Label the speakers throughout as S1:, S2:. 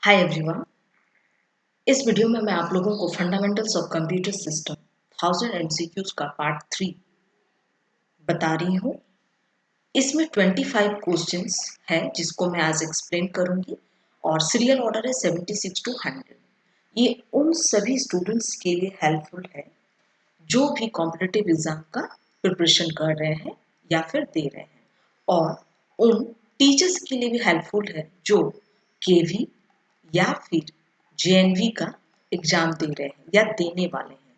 S1: Hi everyone. इस video में मैं आप लोगों को fundamentals of computer system 1000 MCQs का पार्ट 3 बता रही हूँ। इसमें 25 क्वेश्चंस है जिसको मैं आज एक्सप्लेन करूंगी और सीरियल ऑर्डर है 76 टू 100। ये उन सभी स्टूडेंट्स के लिए हेल्पफुल है जो भी कॉम्पिटिटिव एग्जाम का प्रिपरेशन कर रहे हैं या फिर दे रहे हैं, और उन टीचर्स के लिए भी हेल्पफुल है जो केवी या फिर जेएनवी का एग्जाम दे रहे हैं या देने वाले हैं।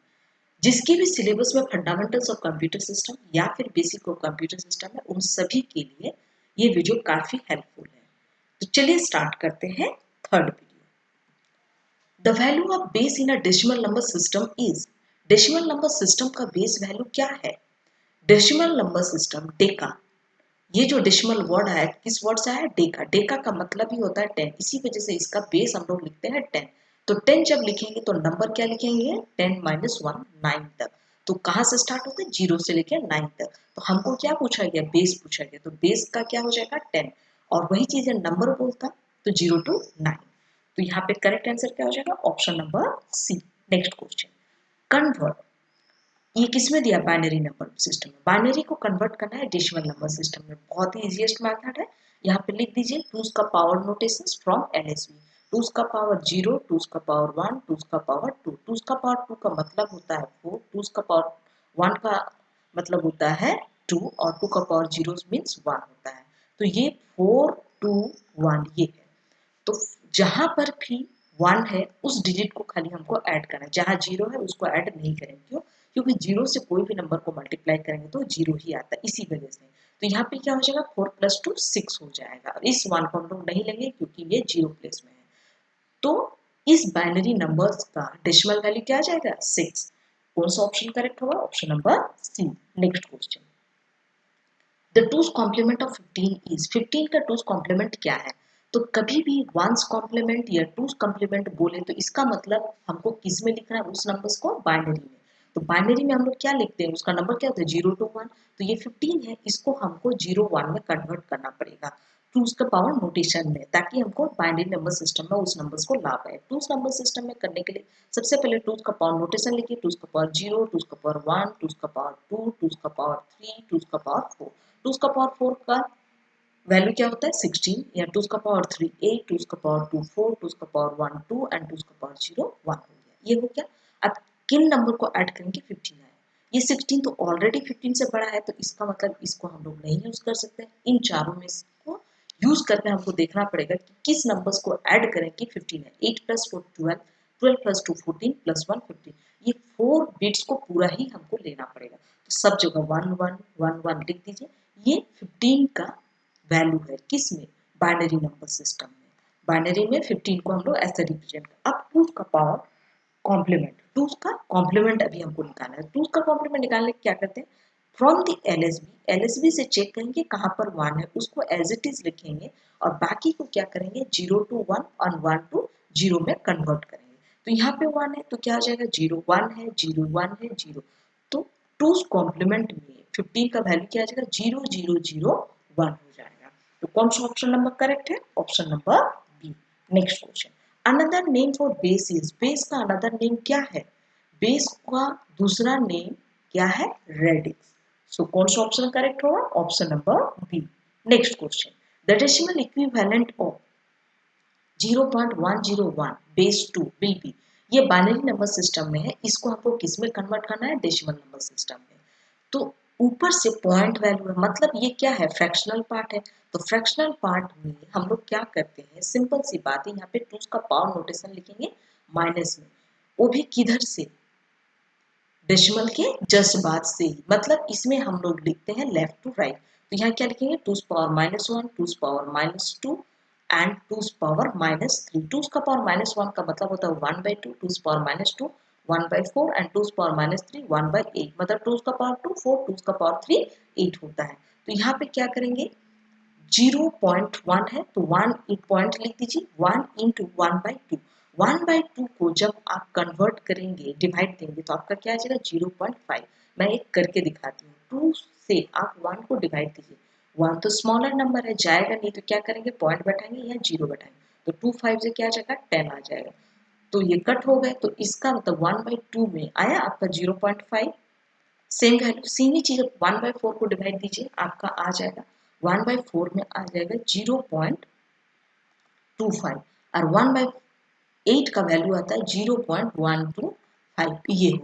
S1: जिसके भी सिलेबस में फंडामेंटल्स ऑफ कंप्यूटर सिस्टम या फिर बेसिक ऑफ कंप्यूटर सिस्टम है, उन सभी के लिए ये वीडियो काफी हेल्पफुल है। तो चलिए स्टार्ट करते हैं third video. The value of base in a decimal number system is. Decimal number system का बेस वैल्यू क्या है? Decimal number system Deka. ये जो डेसिमल वर्ड है किस वर्ड से है? डेका। डेका का मतलब ही होता है 10, इसी वजह से इसका बेस हम लोग लिखते हैं 10। तो 10 जब लिखेंगे तो नंबर क्या लिखेंगे? 10 माइनस 1 9 तक। तो कहाँ से स्टार्ट होते हैं? 0 से लेकर 9 तक। तो हमको क्या पूछा गया? बेस पूछा गया, तो बेस का क्या हो जाएगा? 10। और वही चीज है नंबर बोलता, तो 0 टू 9। तो यहाँ पे करेक्ट आंसर क्या हो जाएगा? Option number C. Next question, convert. ये किसमें दिया? बाइनरी नंबर सिस्टम में। बाइनरी को कन्वर्ट करना है डेसिमल नंबर सिस्टम में, बहुत ही इजीएस्ट मेथड है। यहाँ पे लिख दीजिए टूज का power notations from LSB. Twos का पावर 0, टूज का पावर 1, टूज का पावर 2। टूज का पावर 2 का मतलब होता है 4, टूज का पावर 1 का मतलब होता है 2, और 2 का पावर 0 मीन्स 1 होता है। तो ये 4 2 1 ये है। तो जहां पर भी 1 है उस डिजिट को खाली हमको ऐड करना है, जहां 0 है उसको ऐड नहीं करेंगे। क्यों? क्योंकि 0 से कोई भी नंबर को मल्टीप्लाई करेंगे तो 0 ही आता है, इसी वजह से। तो यहाँ पे क्या हो जाएगा? 4 प्लस 2 6 हो जाएगा। इस 1 को हम लोग नहीं लेंगे क्योंकि ये 0 प्लेस में है। तो इस बाइनरी नंबर्स का डेसिमल वैल्यू क्या आ जाएगा? 6। कौन सा ऑप्शन करेक्ट होगा? Option number C. Next question, the two's complement of 15 is. 15 का टूज कॉम्प्लीमेंट क्या है? तो कभी भी वंस कॉम्प्लीमेंट या टूज कॉम्प्लीमेंट बोले तो इसका मतलब हमको किस में लिखना है? उस नंबर्स को बाइनरी में। तो बाइनरी में हम लोग क्या लिखते हैं? उसका नंबर क्या होता है? 0 टू 1। तो ये 15 है, इसको हमको 0 1 में कन्वर्ट करना पड़ेगा टूज का पावर नोटेशन में, ताकि हमको बाइनरी नंबर सिस्टम में उस नंबर्स को ला पाए। टूज नंबर सिस्टम में करने के लिए सबसे पहले टूज का पावर नोटेशन लिखिए। टूज का पावर 0, टूज का पावर 1, टूज का पावर 2, टूज का पावर 3, टूज का पावर 4। टूज का पावर 4 का वैल्यू क्या होता है? 16। या टूज का पावर 3 8, टूज का पावर 2 4, टूज का पावर 1 2 एंड टूज का पावर 0 1 हो गया। ये हो गया। अब किन नंबर को ऐड करेंगे? 15 आया। ये 16 तो ऑलरेडी 15 से बड़ा है, तो इसका मतलब इसको हम लोग नहीं यूज कर सकते। इन चारों में इसको यूज करके हमको देखना पड़ेगा कि किस नंबर्स को ऐड करें कि 15 है। 8 प्लस 4 12, 12 प्लस 2 14 प्लस 1 15। ये 4 बिट्स को पूरा ही हमको लेना पड़ेगा। तो सब जगह 1 1 1 1 लिख दीजिए। ये 15 का वैल्यू है किसमें? बाइनरी नंबर सिस्टम में। बाइनरी में 15 को हम लोग ऐसे रिप्रेजेंट कर। अब 2 का पावर कॉम्प्लीमेंट, 2 का कॉम्प्लीमेंट अभी हमको निकालना है। 2 का कॉम्प्लीमेंट निकालने के क्या करते हैं? फ्रॉम द एलएसबी, एलएसबी से चेक करेंगे कहाँ पर 1 है, उसको एज इट इज लिखेंगे और बाकी को क्या करेंगे? 0 टू 1 और 1 टू 0 में कन्वर्ट करेंगे। तो यहाँ पे 1 है तो क्या हो जाएगा? 0 1 है 0 1 है 0। तो 2 कॉम्प्लीमेंट में 15 का वैल्यू क्या आ जाएगा? 0 0 0 1 हो जाएगा। तो कौन सा ऑप्शन नंबर करेक्ट है? Option number B. Next question, another name for base is. Base का अनदर नेम क्या है? बेस का दूसरा नेम क्या है? रेडिक्स। सो कौन सा ऑप्शन करेक्ट होगा? Option number B. Next question, the decimal equivalent of 0.101 base 2 will be. ये बाइनरी नंबर सिस्टम में है, इसको हमको किस में कन्वर्ट करना है? डेसिमल नंबर सिस्टम में। तो ऊपर से पॉइंट वैल्यू है, मतलब ये क्या है? फ्रैक्शनल पार्ट है। तो फ्रैक्शनल पार्ट में हम लोग क्या करते हैं? सिंपल सी बात है, यहाँ पे टूज का पावर नोटेशन लिखेंगे माइनस में। वो भी किधर से? डेसिमल के जस्ट बाद से ही, मतलब इसमें हम लोग लिखते हैं लेफ्ट टू राइट। तो यहाँ क्या लिखेंगे? Twos power minus 1, twos power minus 2 and twos power minus 3। Twos का पावर माइनस 1 का मतलब होता है 1/2, twos power minus 2 1/4 and twos power minus 3 1/8। मतलब टूज का पावर 2 4, टूज का पावर 3 8 होता है। तो यहाँ पे क्या करेंगे? 0.1 है तो 1 पॉइंट लिख दीजिए। 1 इंटू 1/2। 1/2 को जब आप कन्वर्ट करेंगे, डिवाइड देंगे, तो आपका क्या आ जाएगा? 0.5। मैं एक करके दिखाती हूँ। 2 से आप 1 को डिवाइड दीजिए। 1 तो स्मॉलर नंबर है, जाएगा नहीं, तो क्या करेंगे? पॉइंट बैठाएंगे या 0 बैठाएंगे। तो 2 5 से क्या आ जाएगा 10 आ जाएगा। तो ये कट हो गए, तो इसका मतलब 1/2 में आया आपका 0.5। सेम वैल्यू सेम ही चीज 1/4 को डिवाइड दीजिए, आपका आ जाएगा 1/4 में आ जाएगा 0.25 और 1/8 का वैल्यू आता है 0.125, ये होती है।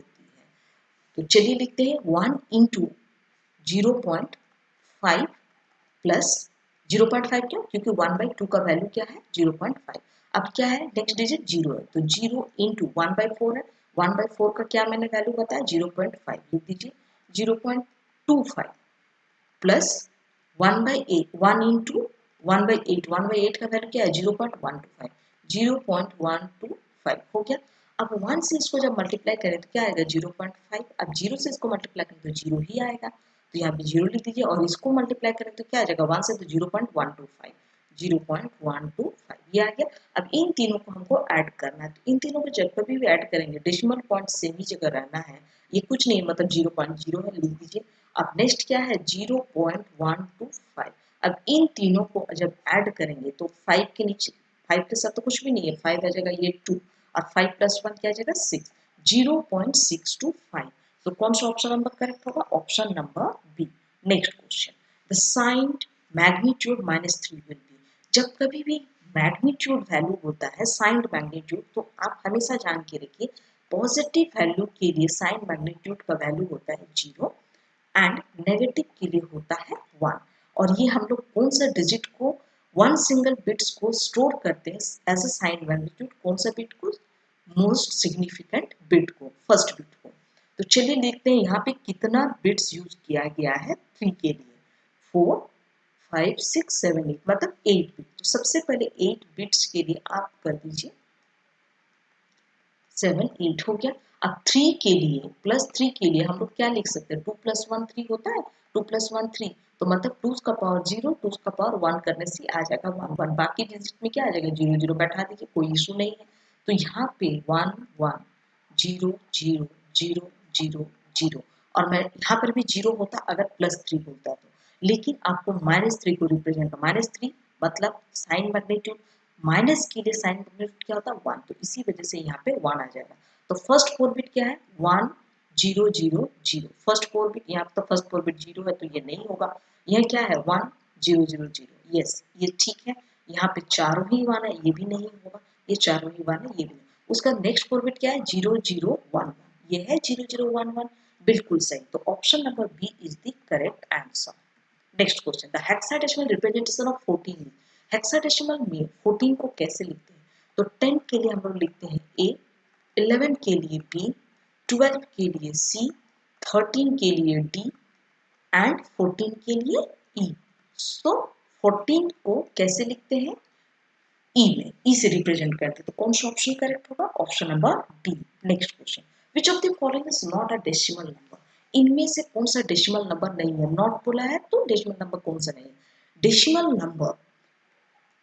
S1: तो चलिए लिखते हैं 1 इंटू 0.5 प्लस 0.5 क्यों, क्योंकि 1/2 का वैल्यू क्या है 0.5। अब क्या है नेक्स्ट डिजिट 0 है, तो 0 इंटू 1/4 है, 1/4 का क्या मैंने वैल्यू बताया 0.5, लिख दीजिए 0.25 प्लस 1/8, 1 इंटू 1/8, 1/8 का वैल्यू क्या है 0.125, 0.125 हो गया। अब 1 से इसको जब मल्टीप्लाई करें तो क्या आएगा 0.5, अब 0 से इसको मल्टीप्लाई करें तो 0 ही आएगा, तो यहाँ पे 0 लिख दीजिए और इसको मल्टीप्लाई करें तो क्या आ जाएगा 1 से तो 0.125, 0.125 ये आ गया। अब इन तीनों को हमको ऐड करना है, तो इन तीनों को जब कभी भी ऐड करेंगे डेसिमल पॉइंट सेम ही जगह रहना है, ये कुछ नहीं मतलब 0.0 है, लिख दीजिए। अब नेक्स्ट क्या है 0.125। अब इन तीनों को जब ऐड करेंगे तो 5 के नीचे 5 के साथ तो कुछ भी नहीं है, 5 आ जाएगा ये 2 और 5 प्लस 1 क्या आ जाएगा 6, 0.625। तो कौन सा ऑप्शन नंबर करेक्ट होगा, option number B. Next question, the sign magnitude -3 will be. जब कभी भी मैग्नीट्यूड वैल्यू होता है साइन मैग्नीट्यूड, तो आप हमेशा जान के रखिए पॉजिटिव वैल्यू के लिए साइन मैग्नीट्यूड का वैल्यू होता है 0 एंड नेगेटिव के लिए होता है 1। और ये हम लोग कौन सा डिजिट को वन सिंगल बिट्स को स्टोर करते हैं एज अ साइन मैग्नीट्यूड, कौन सा बिट को, मोस्ट सिग्निफिकेंट बिट को, फर्स्ट बिट को। तो चलिए देखते हैं यहाँ पे कितना बिट्स यूज किया गया है 3 के लिए, 4 5 6 7 8 मतलब 8 बिट। तो सबसे पहले 8 बिट्स के लिए आप कर दीजिए 7 8 हो गया। अब 3 के लिए प्लस 3 के लिए हम लोग क्या लिख सकते हैं 2 + 1 3 होता है, 2 + 1 3, तो मतलब 2 का पावर 0 2 का पावर 1 करने से आ जाएगा 1 1, बाकी डिजिट में क्या आ जाएगा 0 0 बैठा दीजिए, कोई इशू नहीं है। तो यहाँ पे 1 1 0 0 0 0 0 और मैं यहाँ पर भी 0 होता अगर +3 होता तो, लेकिन आपको -3 को रिप्रेजेंट -3 मतलब साइन मैग्नीट्यूड, माइनस के लिए साइन मैग्नीट्यूड क्या होता है 1, तो इसी वजह से यहाँ पे 1 आ जाएगा। तो फर्स्ट 4 बिट क्या है 1 0 0 0, फर्स्ट 4 बिट, यहाँ पे तो फर्स्ट 4 बिट 0 है तो ये नहीं होगा। यह क्या है 1 0 0 0, यस ये ठीक है। यहाँ पे चारों ही 1 है, ये भी नहीं होगा, ये चारों ही 1 है, ये भी नहीं। उसका नेक्स्ट 4 बिट क्या है 0 0 1 1, ये है 0 0 1 1, बिल्कुल सही। तो option number B is the correct answer. Next question, the hexadecimal representation of 14। Hexadecimal में 14 को कैसे लिखते हैं, तो 10 के लिए हम लोग लिखते हैं ए, 11 के लिए बी, 12 के लिए सी, 13 के लिए डी एंड 14 के लिए ई। तो 14 को कैसे लिखते हैं ई में, ई से रिप्रेजेंट करते हैं, तो कौन सा ऑप्शन करेक्ट होगा, option number D. Next question, which of the following is not a decimal number. इनमें से कौन सा डेसिमल नंबर नहीं है, नॉट बोला है तो डेसिमल नंबर कौन सा नहीं है। डेसिमल नंबर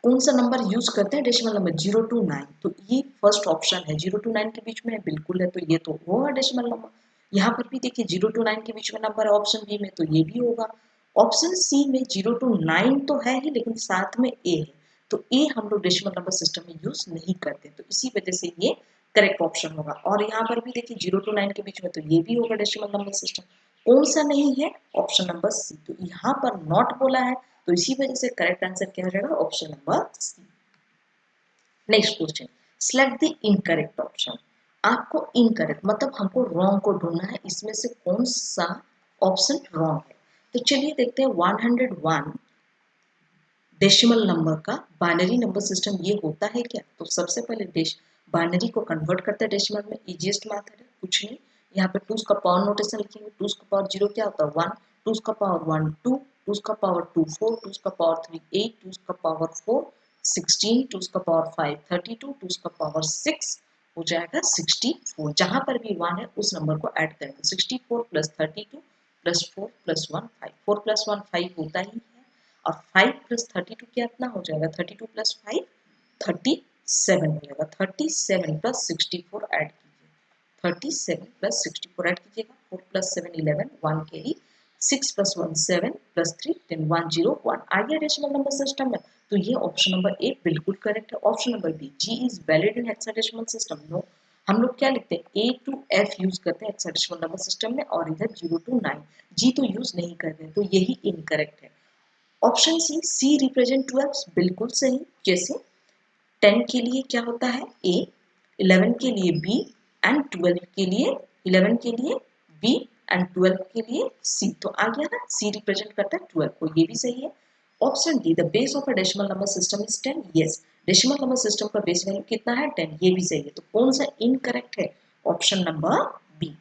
S1: कौन सा नंबर यूज करते हैं, डेसिमल नंबर 0 to 9, तो ये फर्स्ट ऑप्शन है 0 to 9 के बीच में है, बिल्कुल है, तो ये तो होगा डेसिमल नंबर। यहाँ पर भी देखिए 0 to 9 के बीच में नंबर है ऑप्शन बी में, तो ये भी होगा। ऑप्शन सी में 0 to 9 तो है ही, लेकिन साथ में ए है, तो ए हम लोग डेसिमल नंबर सिस्टम में यूज नहीं करते, तो इसी वजह से ये करेक्ट ऑप्शन होगा। और यहाँ पर भी देखिए 0 to 9 के बीच में, तो ये भी होगा डेसिमल नंबर सिस्टम। कौन सा नहीं है, ऑप्शन नंबर सी, तो यहाँ पर नॉट बोला है, तो इसी वजह से करेक्ट आंसर क्या हो जाएगा, option number C. Next question, select the incorrect option. आपको इनकरेक्ट मतलब हमको रॉन्ग को ढूंढना है, इसमें से कौन सा ऑप्शन रॉन्ग है। तो चलिए देखते हैं 101 डेसिमल नंबर का बाइनरी नंबर सिस्टम ये होता है क्या। तो सबसे पहले बाइनरी को कन्वर्ट करते हैं डेसिमल में, इजीएस्ट मेथड है, कुछ नहीं। यहाँ पे 2 का पावर नोटेशन लिखेंगे, 2 का पावर 0 क्या होता है 1, 2 का पावर 1 2, 2 का पावर 2 4, 2 का पावर 3 8, 2 का पावर 4 16, 2 का पावर 5 32, 2 का पावर 6 हो जाएगा 64। जहां पर भी 1 है उस नंबर को ऐड करेंगे, 64 प्लस 32 प्लस 4 प्लस 1 5, 4 प्लस 1 5 होता ही है, और 5 प्लस 32 कितना हो जाएगा 32 प्लस 5 37 हो जाएगा। 37 प्लस 64 ऐड कीजिए, 37 प्लस 64 ऐड कीजिएगा, 4 प्लस 7 11 1 के लिए, 6 प्लस 1 7 प्लस 3 10 1 0 1 आ गया डेसिमल नंबर सिस्टम में। तो ये ऑप्शन नंबर ए बिल्कुल करेक्ट है। Option number B, G is valid in hexadecimal system. No, हम लोग क्या लिखते हैं, ए टू एफ यूज करते हैं हेक्साडेसिमल नंबर सिस्टम में, और इधर 0 to 9 जी तो यूज नहीं करते हैं, तो यही इनकरेक्ट है। ऑप्शन सी रिप्रेजेंट 12, बिल्कुल सही। जैसे 10 के लिए क्या होता है ए, 11 के लिए बी एंड 12 के लिए, 11 के लिए बी एंड 12 के लिए सी, तो आ गया ना, सी रिप्रेजेंट करता है 12 को, ये भी सही है। Option D, the base of a decimal number system is 10, yes, decimal number system का बेस वैल्यू कितना है 10, ये भी सही है। तो कौन सा इनकरेक्ट है, option number B.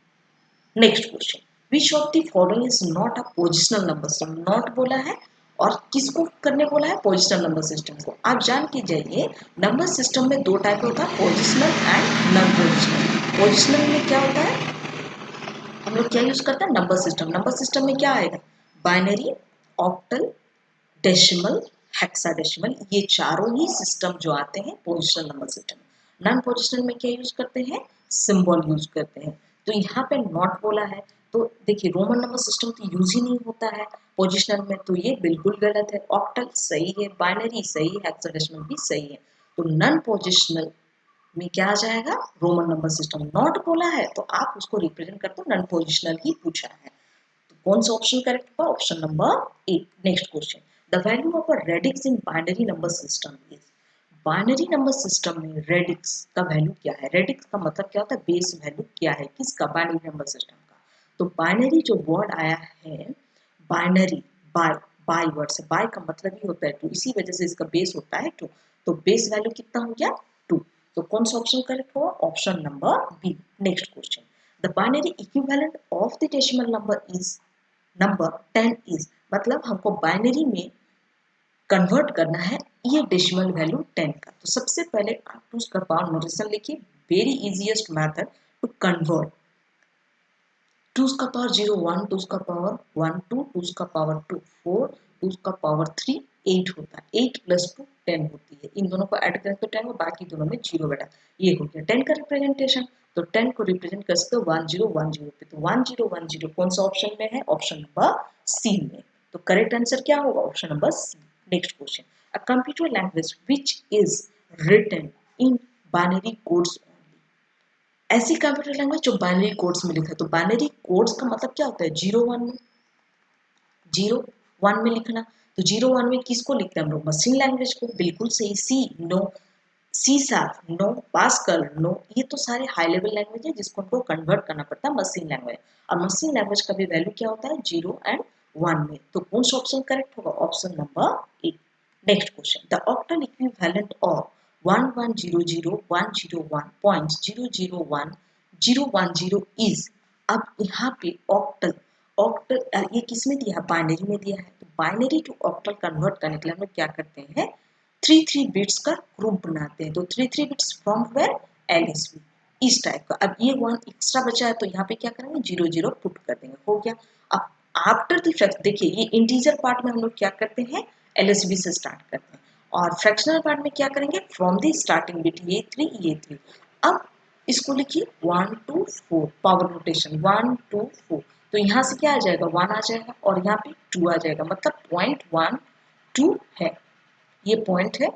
S1: Next question, which of the following is not a positional number system, not बोला है और किसको करने बोला है, पोजिशनल नंबर सिस्टम को। आप जान के जाइए नंबर सिस्टम में दो टाइप होता है, positional and non positional. Positional में क्या होता है, हम लोग क्या यूज करते हैं, नंबर सिस्टम। नंबर सिस्टम में क्या आएगा, बाइनरी, ऑक्टल, डेसिमल, हेक्साडेसिमल, ये चारों ही सिस्टम जो आते हैं positional number system. Non positional में क्या यूज करते हैं, सिंबल यूज करते हैं। तो यहाँ पे नॉट बोला है, तो देखिए रोमन नंबर सिस्टम तो यूज ही नहीं होता है पोजिशनल में, तो ये बिल्कुल गलत है। ऑक्टल सही है, बाइनरी सही है, हेक्साडेसिमल भी सही है। तो नॉन पोजिशनल में क्या आ जाएगा, रोमन नंबर सिस्टम। नॉट बोला है तो आप उसको रिप्रेजेंट करते हो, नॉन पोजिशनल ही पूछा है, तो कौन सा ऑप्शन करेक्ट होगा, option number A. Next question, the value of a radix in binary number system is, binary number system में रेडिक्स का वैल्यू क्या है, रेडिक्स का मतलब क्या होता है, बेस वैल्यू क्या है, किसका, बाइनरी नंबर सिस्टम का। तो बाइनरी जो वर्ड आया है, बाइनरी, बाय, बाय वर्ड से, बाय का मतलब ही होता है टू, इसी वजह से इसका बेस होता है टू, तो बेस वैल्यू कितना हो गया, टू। तो कौन सा ऑप्शन करेक्ट होगा, option number B. Next question, the binary equivalent of the decimal number is, number 10 is, मतलब हमको बाइनरी में कन्वर्ट करना है ये डेसिमल वैल्यू 10 का। तो सबसे पहले आप टू का पावर नोटेशन लिखिए, very easiest method to convert, two का पावर 0 1, टू का पावर 1 2, टू का पावर 2 4, टू का पावर 3 8 होता है, 8 प्लस 2 10 होती है, इन दोनों को ऐड करें तो 10 हो, बाकी दोनों में 0 बेटा, ये हो गया 10 का रिप्रेजेंटेशन। तो 10 को रिप्रेजेंट कर सकते हो 1010 पे, तो 1010 कौन सा ऑप्शन में है, ऑप्शन नंबर सी में। तो करेक्ट आंसर क्या होगा, option number C. Next question, a computer language which is written in binary codes, ऐसी कंप्यूटर लैंग्वेज जो बाइनरी कोड्स में लिखा है। तो बाइनरी कोड्स का मतलब क्या होता है, 0 1 में, 0 1 में लिखना। तो 0 1 में किसको लिखते हैं हम लोग, मशीन लैंग्वेज को, बिल्कुल सही। C no, C sharp no, Pascal no, ये तो सारे हाई लेवल लैंग्वेज है जिसको हमको कन्वर्ट करना पड़ता है मशीन लैंग्वेज। और मशीन लैंग्वेज का भी वैल्यू क्या होता है, 0 एंड 1 में। तो कौन सा ऑप्शन करेक्ट होगा, option number A. Next question, the octal equivalent of 1100.101.001 is, अब यहाँ पे ऑक्टल, ऑक्टल ये किस में दिया है, बाइनरी में दिया है। तो बाइनरी टू ऑक्टल कन्वर्ट करने के लिए हम लोग क्या करते हैं, 3 बिट्स का ग्रुप बनाते हैं। तो 3 बिट्स फ्रॉम वेयर, LSB, इस टाइप का। अब ये 1 एक्स्ट्रा बचा है तो यहाँ पे क्या करेंगे, 0 0 पुट कर देंगे, हो गया। अब आफ्टर द फ्रैक्शन, देखिए ये इंटीजर पार्ट में हम लोग क्या करते हैं, LSB से स्टार्ट करते हैं, और फ्रैक्शनल पार्ट में क्या करेंगे, फ्रॉम द स्टार्टिंग बिट, ये 3 ये 3। अब इसको लिखिए 1 2 4, पावर नोटेशन 1 2 4, तो यहाँ से क्या आ जाएगा, 1 आ जाएगा और यहाँ पे 2 आ जाएगा, मतलब 0.12 है, ये पॉइंट है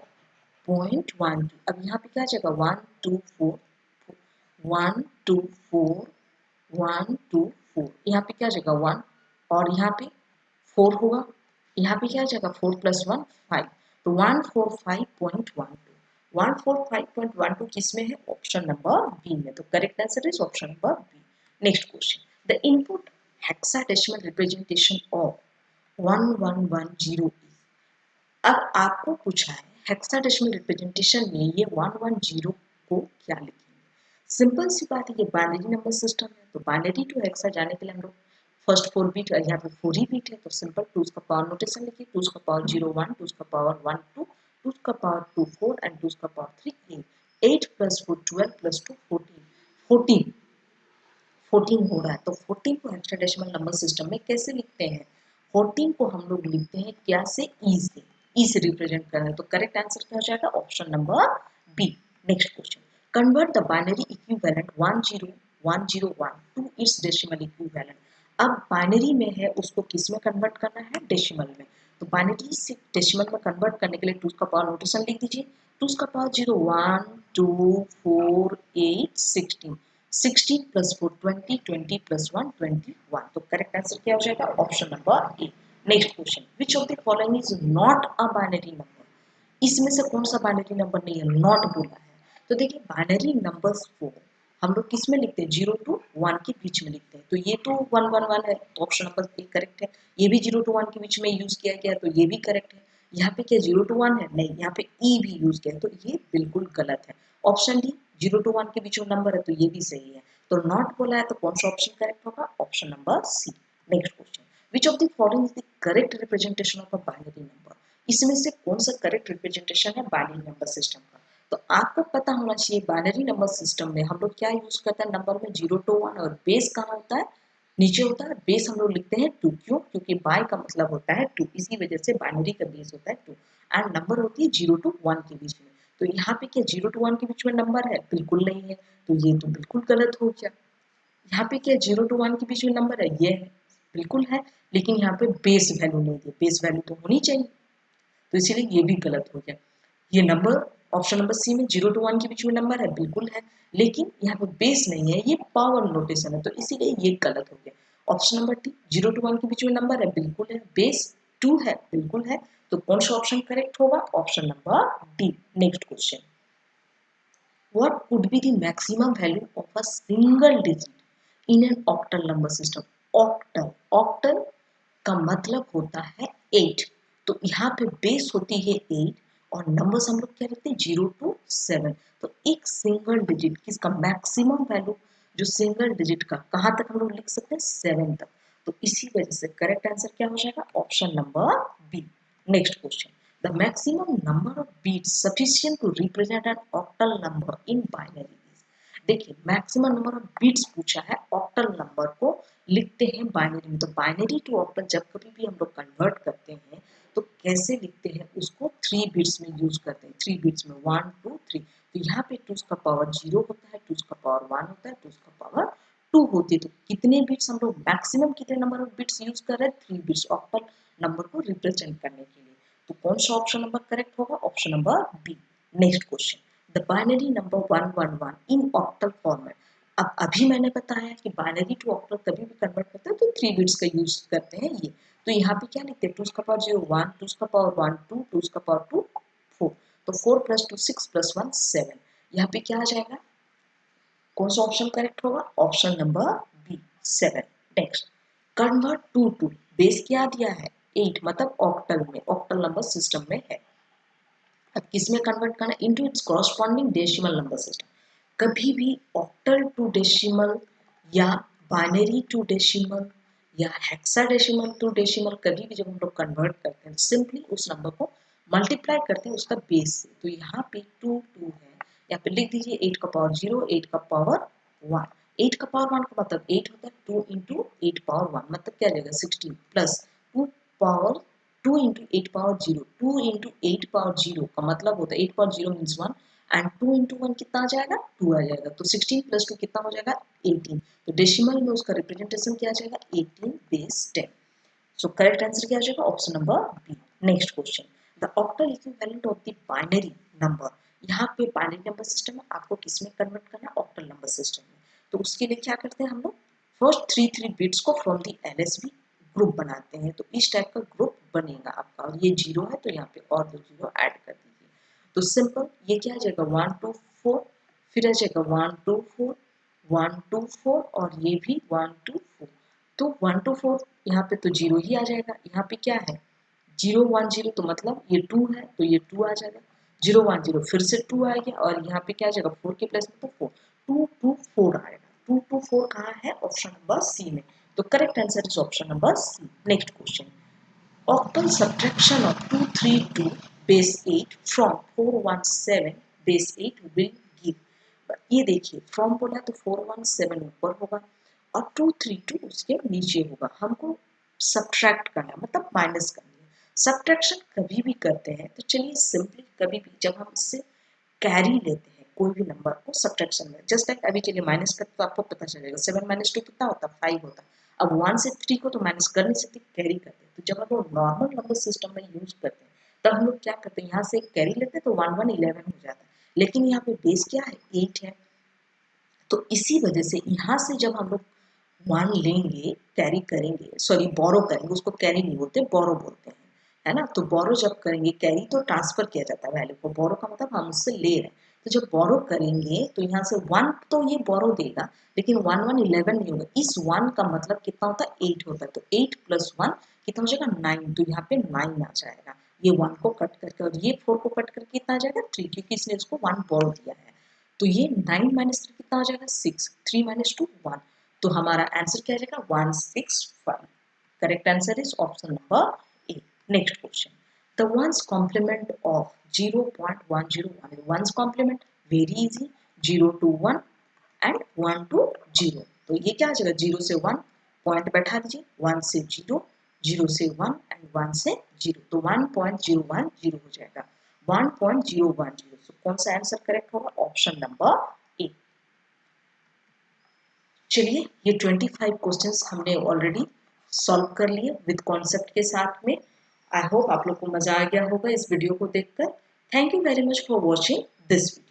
S1: 0.12। अब यहाँ पे क्या आ जाएगा, 1 2 4 1 2 4 1 2 4, यहाँ पे क्या आ जाएगा 1, और यहाँ पे 4 होगा, यहाँ पे क्या आ जाएगा 4 + 1 5, तो 145.12, 145.12 किस में है, ऑप्शन नंबर बी में। तो correct answer is option number B. Next question, the input hexadecimal representation of 1110 is, अब आपको पूछा है हेक्साडेसिमल रिप्रेजेंटेशन में ये 110 को क्या लिखेंगे। सिंपल सी बात है, ये बाइनरी नंबर सिस्टम है, तो बाइनरी टू हेक्सा जाने के लिए हम लोग फर्स्ट 4 बीट, यहाँ पे 4 ही बीट है, तो सिंपल 2 का पावर नोटेशन लिखिए, 2 का पावर 0 1, 2 का पावर 1 2, 2 का पावर 2 4 एंड 2 का पावर 3 8, 8 + 4 12 + 2 14, 14 14 हो रहा है। तो 14 को हेक्साडेसिमल नंबर सिस्टम में कैसे लिखते हैं, 14 को हम लोग लिखते हैं क्या से, ई से, ई से रिप्रेजेंट कर रहे हैं। तो करेक्ट आंसर क्या हो जाएगा, option number B. Next question, convert the binary equivalent 10101 to its decimal equivalent. अब बाइनरी में है, उसको किस में कन्वर्ट करना है, डेसिमल में। तो बाइनरी से डेसिमल में कन्वर्ट करने के लिए टूज का पावर नोटेशन लिख दीजिए। टूज का पावर 0 1 2 4 8 16 16 प्लस 4 20 20 प्लस 1 21। तो करेक्ट आंसर क्या हो जाएगा? Option number A. Next question, which of the following is not a binary number? इसमें से कौन सा बाइनरी नंबर नहीं है? नॉट बोला है। तो देखिए बाइनरी नंबर्स को हम लोग किस में लिखते हैं? 0 टू 1 के बीच में लिखते हैं। तो ये तो 1 1 1 है, तो ऑप्शन नंबर ए करेक्ट है। ये भी 0 टू 1 के बीच में यूज किया गया, तो ये भी करेक्ट है। यहाँ पे क्या 0 टू 1 है? नहीं, यहाँ पे ई भी यूज किया है, तो ये बिल्कुल गलत है। ऑप्शन डी 0 टू 1 के बीच में नंबर है, तो ये भी सही है। तो नॉट बोला है, तो कौन सा ऑप्शन करेक्ट होगा? Option number C. Next question, which of the following is the correct representation of a binary number? इसमें से कौन सा करेक्ट रिप्रेजेंटेशन है बाइनरी नंबर सिस्टम का? तो आपको पता होना चाहिए बाइनरी नंबर सिस्टम में हम लोग क्या यूज करते हैं नंबर में? 0 टू 1, और बेस कहाँ होता है? नीचे होता है। बेस हम लोग लिखते हैं 2, क्यों? क्योंकि बाय का मतलब होता है 2, इसी वजह से बाइनरी का बेस होता है 2 एंड नंबर होती है 0 टू 1 के बीच में। तो यहाँ पे क्या 0 टू 1 के बीच में नंबर है? बिल्कुल नहीं है, तो ये तो बिल्कुल गलत हो गया। यहाँ पे क्या 0 टू 1 के बीच में नंबर है? ये है, बिल्कुल है, लेकिन यहाँ पे बेस वैल्यू नहीं दी। बेस वैल्यू तो होनी चाहिए, तो इसीलिए ये भी गलत हो गया। ये नंबर ऑप्शन नंबर सी में 0 टू 1 के बीच में नंबर है, बिल्कुल है, लेकिन यहाँ पे बेस नहीं है, ये पावर नोटेशन है, तो इसीलिए ये गलत हो गया। ऑप्शन नंबर डी 0 टू 1 के बीच में नंबर है, बिल्कुल है, बेस 2 है, बिल्कुल है। तो कौन सा ऑप्शन करेक्ट होगा? Option number D. Next question, what could be the maximum value of a single digit in an octal number system? octal octal का मतलब होता है 8। तो यहाँ पे बेस होती है 8 और नंबर्स हम लोग क्या लिखते हैं? 0 टू 7। तो एक सिंगल डिजिट किसका मैक्सिमम वैल्यू, जो सिंगल डिजिट का, कहाँ तक हम लोग लिख सकते हैं? 7 तक। तो इसी वजह से करेक्ट आंसर क्या हो जाएगा? Option number B. Next question, the maximum number of bits sufficient to represent an octal number in binary is। देखिए मैक्सिमम नंबर ऑफ बिट्स पूछा है, ऑक्टल नंबर को लिखते हैं बाइनरी में। तो बाइनरी टू ऑक्टल जब कभी भी हम लोग कन्वर्ट करते हैं तो कैसे लिखते हैं उसको? 3 बिट्स में यूज करते हैं। 3 बिट्स में 1 2 3। तो यहाँ पे 2 का पावर 0 होता है, 2 का पावर 1 होता है, 2 का पावर 2 होती है। तो कितने बिट्स हम लोग मैक्सिमम कितने नंबर ऑफ बिट्स यूज कर रहे हैं? 3 बिट्स ऑक्टल नंबर को रिप्रेजेंट करने के लिए। तो कौन सा ऑप्शन नंबर करेक्ट होगा? Option number B. Next question, the binary number 111 in octal format. अब अभी मैंने बताया कि बाइनरी टू ऑक्टल कभी भी कन्वर्ट करते हैं तो 3 बिट्स का यूज करते हैं ये। तो यहाँ पे क्या लिखते हैं? 2 का पावर 0 1, 2 का पावर 1 2, 2 का पावर 2 4। तो 4 प्लस 2 6 प्लस 1 7। यहाँ पे क्या आ जाएगा? कौन सा ऑप्शन करेक्ट होगा? Option number B 7। Next, convert to two base क्या दिया है? 8, मतलब ऑक्टल में, ऑक्टल नंबर सिस्टम में है। अब किसमें कन्वर्ट करना? Into its corresponding decimal number system. कभी भी ऑक्टल टू डेसिमल या बाइनरी टू डेसिमल या हेक्साडेसिमल टू डेसिमल, कभी भी जब हम लोग कन्वर्ट करते हैं सिंपली उस नंबर को मल्टीप्लाई करते हैं उसका बेस से। तो यहाँ पे 2 2 है, यहाँ पे लिख दीजिए 8 का पावर 0, 8 का पावर 1। 8 का पावर 1 का मतलब 8 होता है, 2 इंटू 8 पावर 1 मतलब क्या आ जाएगा? 16 plus 2 power 2 into 8 power 0, 2 into 8 power 0 का मतलब होता है 8 power 0 means 1 एंड 2 into 1 कितना आ जाएगा? 2 आ जाएगा। तो 16 प्लस 2 कितना हो जाएगा? 18। तो डेसिमल में उसका रिप्रेजेंटेशन क्या आ जाएगा? 18 बेस 10। सो करेक्ट आंसर क्या आ जाएगा? Option number B. Next question, the octal equivalent of the binary number. यहाँ पे बाइनरी नंबर सिस्टम में आपको किसमें कन्वर्ट करना है? ऑक्टल नंबर सिस्टम में। तो उसके लिए क्या करते हैं हम लोग? फर्स्ट 3 बिट्स को फ्रॉम द एलएसबी ग्रुप बनाते हैं। तो इस टाइप का ग्रुप बनेगा आपका, और ये 0 है तो यहाँ पे और 2 0 ऐड कर दीजिए। तो सिंपल ये क्या आ जाएगा? 1 2 4, फिर आ जाएगा 1 2 4 1 2 4 और ये भी 1 2 4। तो 1 2 4 यहाँ पे तो 0 ही आ जाएगा। यहाँ पे क्या है? 0 1 0, तो मतलब ये 2 है तो ये 2 आ जाएगा। 0 1 0 फिर से 2 आ गया, और यहाँ पे क्या आ जाएगा? 4 के प्लेस में तो 4 2 2 4 आएगा। 2 2 4 कहाँ है? ऑप्शन नंबर सी में। तो correct answer is option number C. Next question, octal subtraction of 232 base 8 from 417 base 8 will give। ये देखिए फ्रॉम बोला तो 417 ऊपर होगा और 232 उसके नीचे होगा। हमको सब्ट्रैक्ट करना मतलब माइनस करना है। सब्ट्रैक्शन कभी भी करते हैं तो चलिए सिंपली कभी भी जब हम इससे कैरी लेते हैं कोई भी नंबर को सब्ट्रैक्शन में, जस्ट लाइक अभी चलिए माइनस करते तो आपको पता चलेगा 7 - 2 कितना होता है? 5 होता है। अब 1 से 3 को तो माइनस कर नहीं सकते, कैरी करते हैं। तो जब हम लोग नॉर्मल नंबर सिस्टम में यूज करते हैं तब हम लोग क्या करते हैं, यहाँ से कैरी लेते हैं तो 1 1 11 हो जाता है, लेकिन यहाँ पे बेस क्या है 8 है। तो इसी वजह से यहाँ से जब हम लोग 1 लेंगे, कैरी करेंगे, सॉरी बोरो करेंगे, उसको कैरी नहीं बोलते, बोरो बोलते हैं, है ना। तो बोरो जब करेंगे, कैरी तो ट्रांसफर किया जाता है वैल्यू को, बोरो का मतलब हम उससे ले रहे हैं। तो जब बोरो करेंगे तो यहाँ से 1 तो ये बोरो देगा, लेकिन 1 1 11 नहीं होगा। इस 1 का मतलब कितना होता है 8 होता है, तो 8 प्लस 1 कितना हो जाएगा 9, तो यहाँ पे 9 आ जाएगा। ये 1 को कट करके और ये 4 को कट करके कितना आ जाएगा 3, क्योंकि इसने इसको 1 बोरो दिया है। तो ये 9 माइनस 3 कितना हो जाएगा 6, 3 माइनस 2 1। तो हमारा आंसर क्या आ जाएगा 165। Correct answer is option number A. Next question, the ones complement of 0.101, ones complement very easy, 0 to 1 and 1 to 0। तो ये क्या आ जाएगा 0 से 1 पॉइंट बैठा दीजिए, 1 से 0, 0 से 1 एंड 1 से 0, तो 1.010 हो जाएगा 1.010। तो कौन सा आंसर करेक्ट होगा, ऑप्शन नंबर ए। चलिए ये 25 क्वेश्चंस हमने ऑलरेडी सॉल्व कर लिए विद कॉन्सेप्ट के साथ में। आई होप आप लोग को मजा आ गया होगा इस वीडियो को देखकर। Thank you very much for watching this video.